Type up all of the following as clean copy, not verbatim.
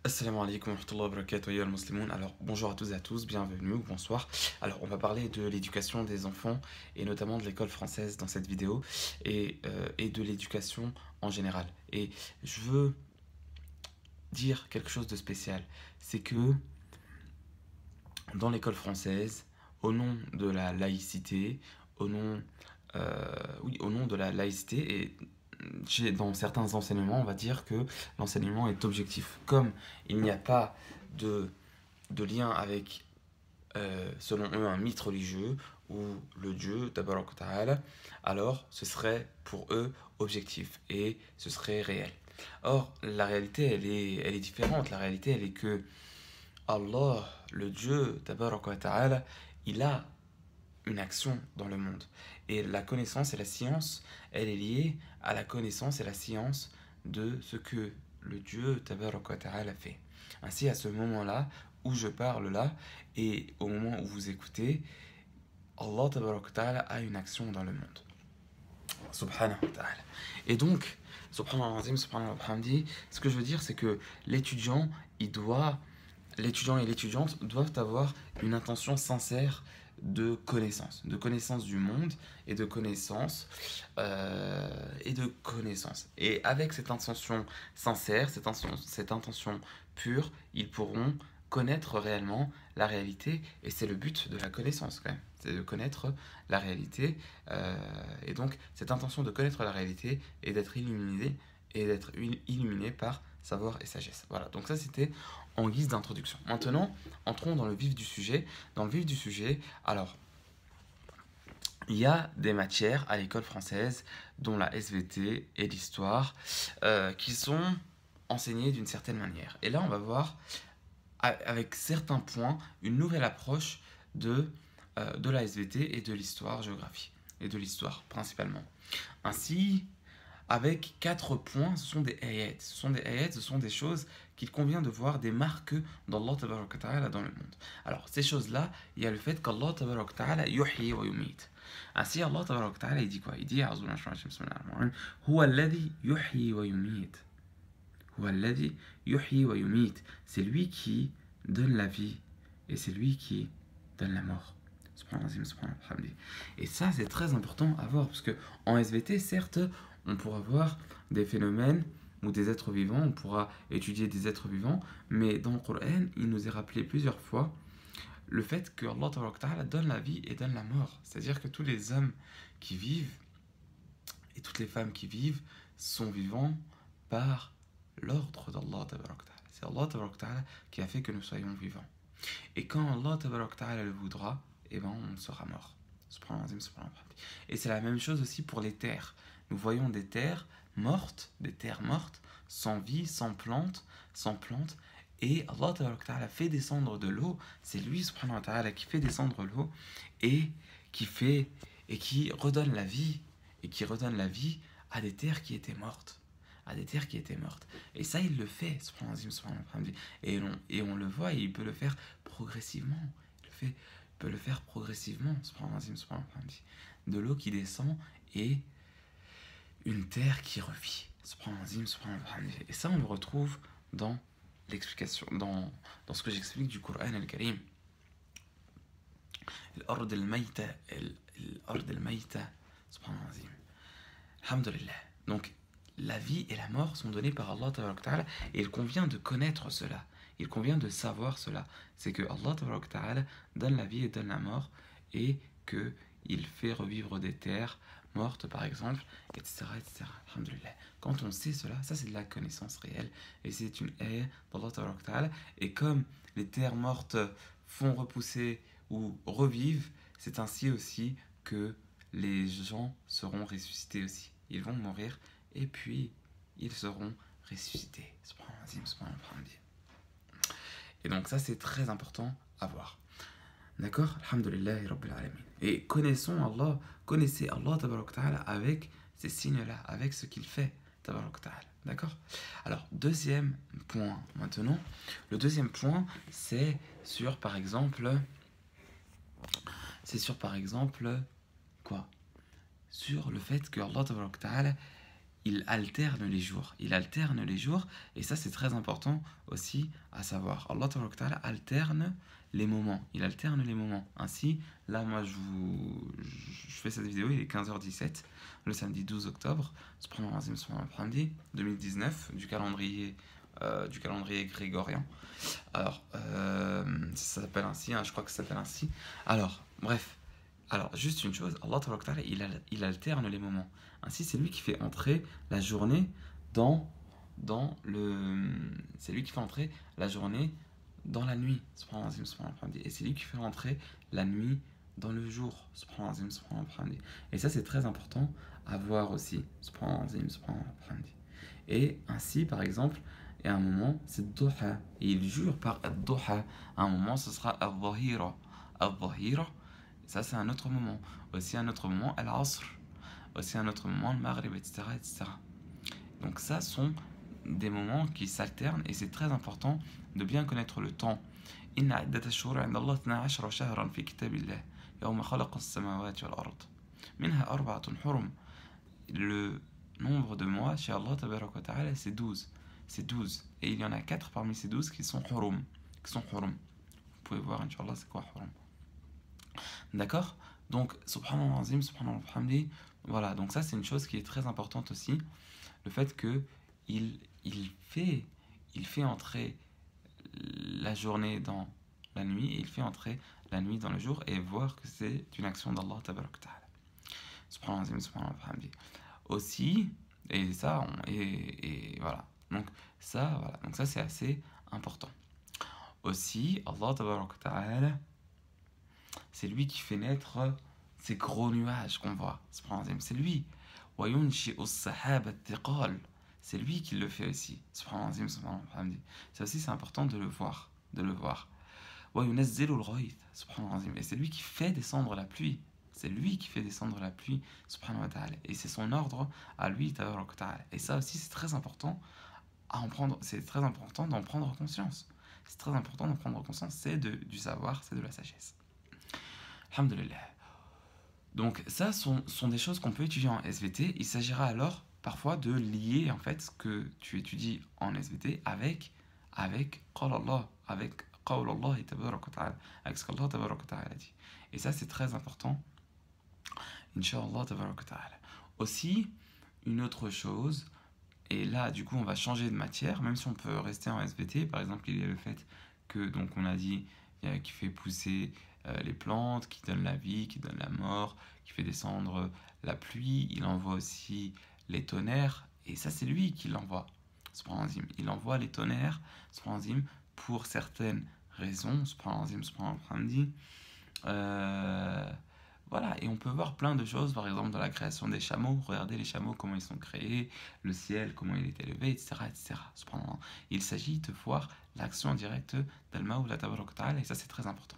Assalamu alaikum wa rahmatullahi wa barakatuh, ayyuhal muslimoun. Alors, bonjour à tous et à tous, bienvenue ou bonsoir. Alors, on va parler de l'éducation des enfants et notamment de l'école française dans cette vidéo et de l'éducation en général. Et je veux dire quelque chose de spécial. C'est que dans l'école française, au nom de la laïcité, au nom, au nom de la laïcité et dans certains enseignements, on va dire que l'enseignement est objectif. Comme il n'y a pas de, de lien avec, selon eux, un mythe religieux ou le Dieu, Tabarak wa Ta'ala, alors ce serait pour eux objectif et ce serait réel. Or, la réalité, elle est différente. La réalité, elle est que Allah, le Dieu, Tabarak wa Ta'ala, il a une action dans le monde. Et la connaissance et la science, elle est liée à la connaissance et la science de ce que le Dieu Tabarak wa Ta'ala fait. Ainsi, à ce moment-là, où je parle là, et au moment où vous écoutez, Allah Tabarak wa Ta'ala a une action dans le monde. Subhanahu wa Ta'ala. Et donc, Subhanallah azim, Subhanallah wa bihamdi, ce que je veux dire, c'est que l'étudiant, l'étudiant et l'étudiante doivent avoir une intention sincère de connaissance du monde et de connaissance et de connaissance. Et avec cette intention sincère, cette intention pure, ils pourront connaître réellement la réalité et c'est le but de la connaissance quand même. C'est de connaître la réalité et donc cette intention de connaître la réalité et d'être illuminé par savoir et sagesse. Voilà, donc ça c'était en guise d'introduction. Maintenant, entrons dans le vif du sujet. Dans le vif du sujet, alors, il y a des matières à l'école française, dont la SVT et l'histoire, qui sont enseignées d'une certaine manière. Et là, on va voir, avec certains points, une nouvelle approche de la SVT et de l'histoire-géographie. Et de l'histoire, principalement. Ainsi, avec 4 points, ce sont des ayats. Ce sont des choses qu'il convient de voir, des marques d'Allah Tabaraka Ta'ala dans le monde. Alors, ces choses-là, il y a le fait qu'Allah Tabaraka Ta'ala yuhyi wa yumit. Ainsi, Allah Tabaraka Ta'ala, il dit quoi? Il dit Huwa alladhi yuhyi wa yumit. Huwa alladhi yuhyi wa yumit. C'est lui qui donne la vie et c'est lui qui donne la mort. Et ça, c'est très important à voir parce que en SVT, certes, on pourra voir des phénomènes ou des êtres vivants, on pourra étudier des êtres vivants, mais dans le Coran, il nous est rappelé plusieurs fois le fait que Allah donne la vie et donne la mort. C'est-à-dire que tous les hommes qui vivent et toutes les femmes qui vivent sont vivants par l'ordre d'Allah. C'est Allah qui a fait que nous soyons vivants. Et quand Allah le voudra, eh ben on sera mort. Et c'est la même chose aussi pour les terres. Nous voyons des terres mortes, sans vie, sans plantes. Et Allah fait descendre de l'eau. C'est lui, subhanahu wa ta'ala, qui fait descendre l'eau et qui redonne la vie. Et qui redonne la vie à des terres qui étaient mortes. Et ça, il le fait, et on le voit, et il peut le faire progressivement. Il peut le faire progressivement, de l'eau qui descend et une terre qui revit. Et ça, on le retrouve dans l'explication, dans ce que j'explique du Coran al-Karim. الأرض الميتة سبحان الله العظيم الحمد لله. Donc la vie et la mort sont données par Allah Ta'ala et il convient de connaître cela. Il convient de savoir cela. C'est que Allah Ta'ala donne la vie et donne la mort et qu'il fait revivre des terres mortes par exemple, etc. Alhamdulillah. Quand on sait cela, ça c'est de la connaissance réelle et c'est une ayah d'Allah Ta'ala. Et comme les terres mortes font repousser ou revivent, c'est ainsi aussi que les gens seront ressuscités aussi. Ils vont mourir et puis ils seront ressuscités. Et donc ça c'est très important à voir. D'accord? Alhamdulillah Rabbil Alamin. Et connaissez Allah Tabaraka Ta'ala avec ces signes-là, avec ce qu'il fait. Tabaraka Ta'ala. D'accord? Alors, deuxième point maintenant. Le deuxième point, c'est sur par exemple quoi? Sur le fait que Allah Tabaraka Ta'ala il alterne les jours. Il alterne les jours, et ça c'est très important aussi à savoir. Allah Ta'ala alterne les moments. Il alterne les moments. Ainsi, là moi je fais cette vidéo, il est 15h17, le samedi 12 octobre, subhanallah azim, subhanallah alhamdi, 2019, du calendrier grégorien. Alors, ça s'appelle ainsi, hein, je crois que ça s'appelle ainsi. Alors, bref. Alors, juste une chose, Allah Ta'ala, il alterne les moments. Ainsi, c'est lui qui fait entrer la journée dans le... C'est lui qui fait entrer la journée dans la nuit. Et c'est lui qui fait entrer la nuit dans le jour. Et ça, c'est très important à voir aussi. Et ainsi, par exemple, et à un moment, c'est Duha. Et il jure par Duha. À un moment, ce sera Al-Dhahira. Al-Dhahira, ça c'est un autre moment. Aussi un autre moment, Al-Asr. Aussi un autre moment, le Maghrib, etc., etc. Donc ça sont des moments qui s'alternent et c'est très important de bien connaître le temps. Inna عدة الشهور عند الله 12 شهرا في كتاب الله يوم خلق السماوات والأرض منها أربعة حرم. Le nombre de mois chez Allah Tabaraka wa Ta'ala c'est 12. C'est 12. Et il y en a 4 parmi ces 12 qui sont hurum. Vous pouvez voir, Inch'Allah, c'est quoi hurum. D'accord? Donc, subhanallah azim, subhanallah alhamdi. Voilà, donc ça c'est une chose qui est très importante aussi. Le fait que il fait entrer la journée dans la nuit et il fait entrer la nuit dans le jour et voir que c'est une action d'Allah Tabaraka wa Ta'ala. Subhanallah azim, subhanallah alhamdi. Aussi, et ça, et voilà. Donc ça c'est assez important. Aussi, Allah Tabaraka wa Ta'ala, c'est lui qui fait naître ces gros nuages qu'on voit. C'est lui. C'est lui qui le fait aussi. Ça aussi, c'est important de le voir. Et c'est lui qui fait descendre la pluie. C'est lui qui fait descendre la pluie, subhanahu wa ta'ala. Et c'est son ordre à lui, tabaraka wa ta'ala. Et ça aussi, c'est très important d'en prendre conscience. C'est très important d'en prendre conscience. C'est du savoir, c'est de la sagesse. Alhamdulillah. Donc ça sont des choses qu'on peut étudier en SVT. Il s'agira alors parfois de lier en fait ce que tu étudies en SVT avec Qala Allah, avec Qawla Allah tabaraka wa ta'ala, avec ce qu'Allah tabaraka wa ta'ala dit. Et ça c'est très important. Inch'Allah tabaraka wa ta'ala. Aussi, une autre chose, et là du coup on va changer de matière, même si on peut rester en SVT. Par exemple, il y a le fait que, donc on a dit, qui fait pousser les plantes, qui donne la vie, qui donne la mort, qui fait descendre la pluie. Il envoie aussi les tonnerres, et ça c'est lui qui l'envoie. Il envoie les tonnerres pour certaines raisons. Voilà, et on peut voir plein de choses, par exemple dans la création des chameaux. Regardez les chameaux, comment ils sont créés, le ciel, comment il est élevé, etc. Il s'agit de voir l'action directe d'Al-Mawla Tabaraka wa Ta'ala, et ça c'est très important.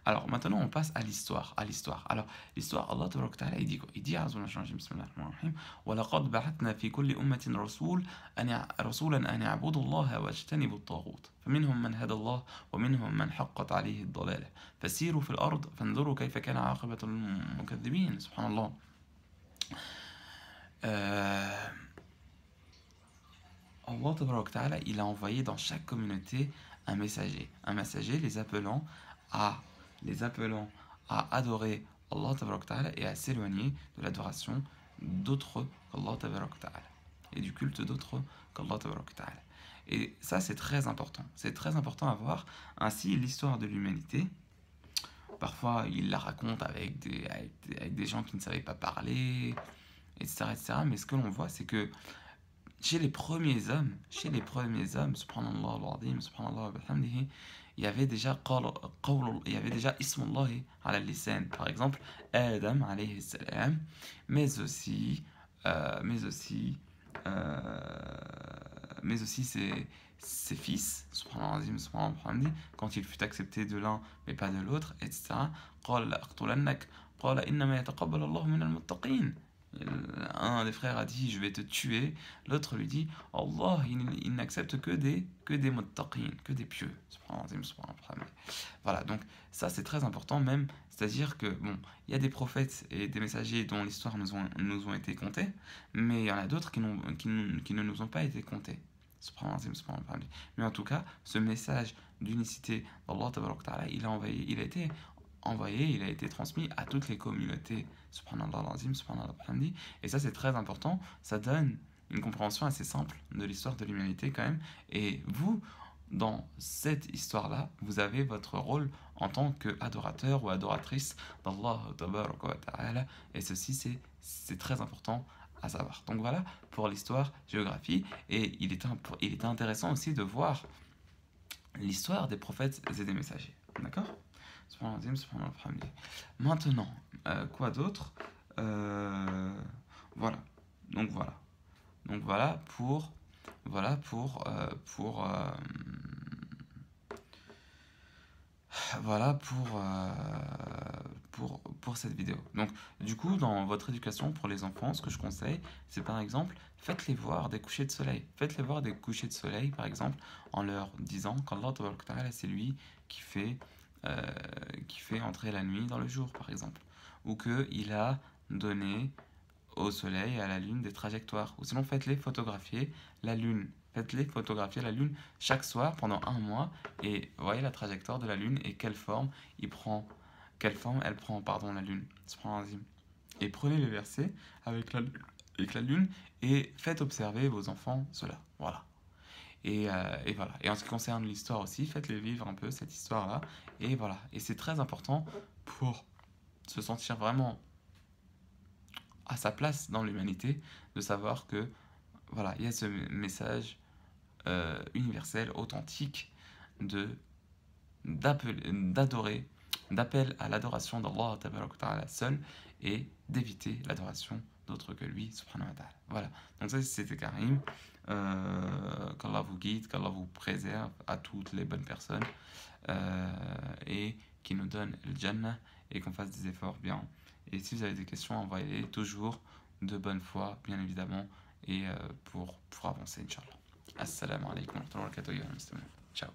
Alors maintenant on passe à l'histoire. Alors l'histoire, Allah Tabaraka wa Ta'ala il dit quoi? Il dit Bismillahir-Rahmanir-Rahim وَلَقَدْ بَعَثْنَا فِي كُلِّ أُمَّةٍ رَسُولًا أَنِ اعْبُدُوا اللَّهَ وَاجْتَنِبُوا الطَّاغُوتَ فَمِنْهُمْ مَنْ هَدَى اللَّهُ وَمِنْهُمْ مَنْ حَقَّتْ عَلَيْهِ الضَّلَالَةُ فَسِيرُوا فِي الْأَرْضِ فَانظُرُوا كَيْفَ كَانَ عَاقِبَةُ الْمُكَذِّبِينَ. Subhanallah. Allah Tabaraka wa Ta'ala il a envoyé dans chaque communauté un messager, les appelant à adorer Allah Tabaraka wa Ta'ala et à s'éloigner de l'adoration d'autres qu'Allah Tabaraka wa Ta'ala et du culte d'autres qu'Allah Tabaraka wa Ta'ala. Et ça c'est très important. C'est très important à voir. Ainsi, l'histoire de l'humanité, parfois il la raconte avec des gens qui ne savaient pas parler, etc. Mais ce que l'on voit, c'est que chez les premiers hommes, subhanallah al-azim, subhanallah wa bihamdihi, il y avait déjà Ismullah ala lisan, par exemple Adam alayhi salam, mais aussi ses fils, subhanallah al-azim, subhanallah wa bihamdihi, quand il fut accepté de l'un mais pas de l'autre, etc. قال لأقتلنك قال إنما يتقبل الله من المتقين. Un des frères a dit je vais te tuer, l'autre lui dit Allah il n'accepte que des muttaqin, que des pieux. Voilà, donc ça c'est très important même, c'est-à-dire que bon, il y a des prophètes et des messagers dont l'histoire nous ont été contées, mais il y en a d'autres qui ne nous ont pas été contées. Mais en tout cas, ce message d'unicité d'Allah, il a été transmis à toutes les communautés. Subhanallah l'azim, subhanallah bihamdi. Et ça, c'est très important. Ça donne une compréhension assez simple de l'histoire de l'humanité, quand même. Et vous, dans cette histoire-là, vous avez votre rôle en tant qu'adorateur ou adoratrice d'Allah. Et ceci, c'est très important à savoir. Donc voilà pour l'histoire géographie. Et il était intéressant aussi de voir l'histoire des prophètes et des messagers. D'accord? Maintenant, quoi d'autre? Voilà. Donc voilà. Donc voilà pour cette vidéo. Donc, du coup, dans votre éducation pour les enfants, ce que je conseille, c'est par exemple, faites-les voir des couchers de soleil. Faites-les voir des couchers de soleil, par exemple, en leur disant qu'Allah, c'est lui qui fait, euh, qui fait entrer la nuit dans le jour, par exemple. Ou qu'il a donné au soleil et à la lune des trajectoires. Ou sinon, faites-les photographier la lune. Faites-les photographier la lune chaque soir pendant un mois et voyez la trajectoire de la lune et quelle forme elle prend, pardon, la lune. Et prenez les versets avec la lune et faites observer vos enfants cela. Voilà. Et voilà. Et en ce qui concerne l'histoire aussi, faites-les vivre un peu cette histoire-là. Et voilà. Et c'est très important pour se sentir vraiment à sa place dans l'humanité, de savoir que voilà, il y a ce message universel, authentique, d'adorer, d'appel à l'adoration d'Allah Ta'ala seul et d'éviter l'adoration d'autres que lui, subhanahu wa ta'ala. Voilà, donc ça c'était Karim. Qu'Allah vous guide, qu'Allah vous préserve à toutes les bonnes personnes et qui nous donne le Jannah et qu'on fasse des efforts bien. Et si vous avez des questions, envoyez-les toujours de bonne foi, bien évidemment, et pour avancer, Inch'Allah. Assalamu alaikum wa rahmatullahi wa barakatuh. Ciao.